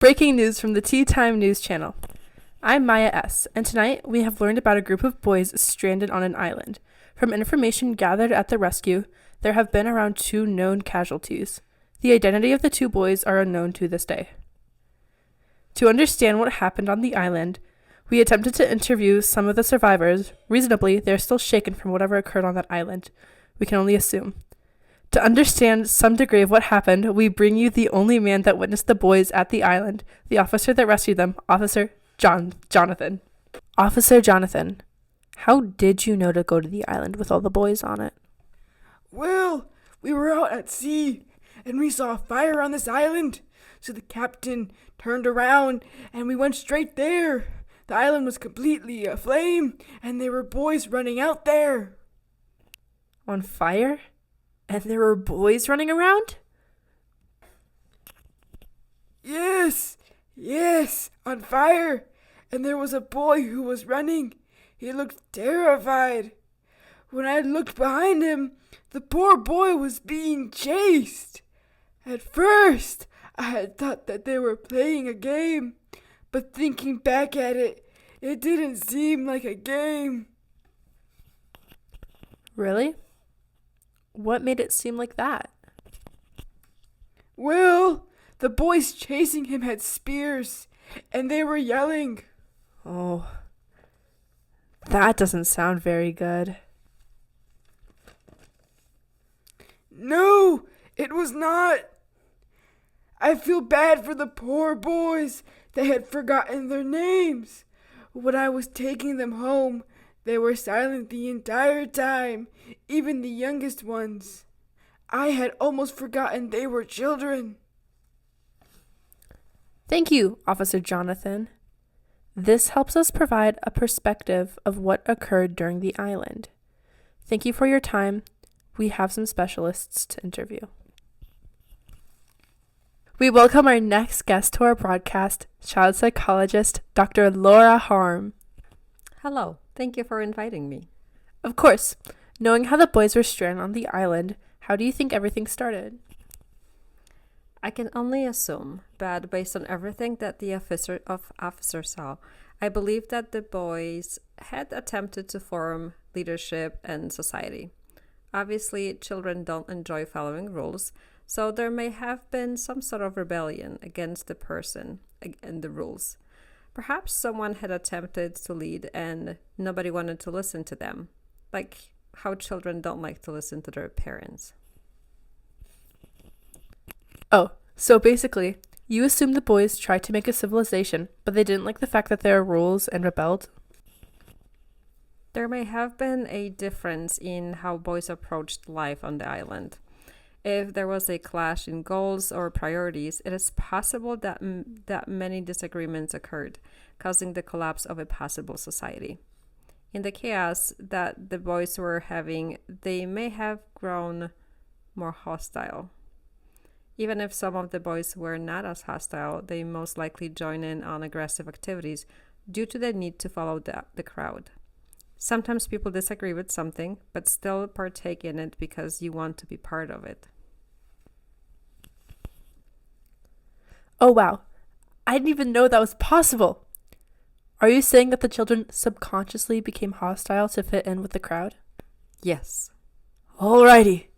Breaking news from the Tea Time News Channel. I'm Maya S., and tonight we have learned about a group of boys stranded on an island. From information gathered at the rescue, there have been around 2 known casualties. The identity of the 2 boys are unknown to this day. To understand what happened on the island, we attempted to interview some of the survivors. Reasonably, they are still shaken from whatever occurred on that island. We can only assume. To understand some degree of what happened, we bring you the only man that witnessed the boys at the island, the officer that rescued them, Officer Jonathan. Officer Jonathan, how did you know to go to the island with all the boys on it? Well, we were out at sea, and we saw a fire on this island, so the captain turned around, and we went straight there. The island was completely aflame, and there were boys running out there. On fire? And there were boys running around? Yes, on fire. And there was a boy who was running. He looked terrified. When I looked behind him, the poor boy was being chased. At first, I had thought that they were playing a game, but thinking back at it, it didn't seem like a game. Really? What made it seem like that? Well, the boys chasing him had spears, and they were yelling. Oh, that doesn't sound very good. No, it was not. I feel bad for the poor boys. They had forgotten their names. When I was taking them home, they were silent the entire time, even the youngest ones. I had almost forgotten they were children. Thank you, Officer Jonathan. This helps us provide a perspective of what occurred during the island. Thank you for your time. We have some specialists to interview. We welcome our next guest to our broadcast, child psychologist Dr. Laura Harm. Hello. Thank you for inviting me. Of course. Knowing how the boys were stranded on the island, how do you think everything started? I can only assume, but based on everything that the officer saw, I believe that the boys had attempted to form leadership and society. Obviously, children don't enjoy following rules, so there may have been some sort of rebellion against the person and the rules. Perhaps someone had attempted to lead and nobody wanted to listen to them, like how children don't like to listen to their parents. Oh, so basically, you assume the boys tried to make a civilization, but they didn't like the fact that there are rules and rebelled? There may have been a difference in how boys approached life on the island. If there was a clash in goals or priorities, it is possible that many disagreements occurred, causing the collapse of a possible society. In the chaos that the boys were having, they may have grown more hostile. Even if some of the boys were not as hostile, they most likely join in on aggressive activities due to the need to follow the crowd. Sometimes people disagree with something, but still partake in it because you want to be part of it. Oh wow, I didn't even know that was possible. Are you saying that the children subconsciously became hostile to fit in with the crowd? Yes. Alrighty.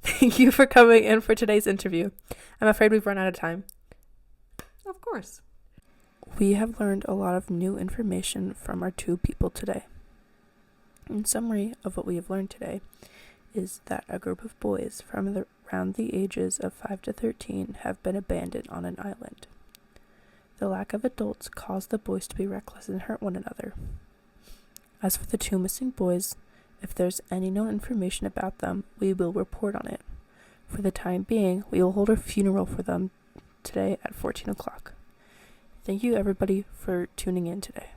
Thank you for coming in for today's interview. I'm afraid we've run out of time. Of course. We have learned a lot of new information from our 2 people today. In summary of what we have learned today is that a group of boys from around the ages of 5 to 13 have been abandoned on an island. The lack of adults caused the boys to be reckless and hurt one another. As for the 2 missing boys, if there's any known information about them, we will report on it. For the time being, we will hold a funeral for them today at 14 o'clock. Thank you everybody for tuning in today.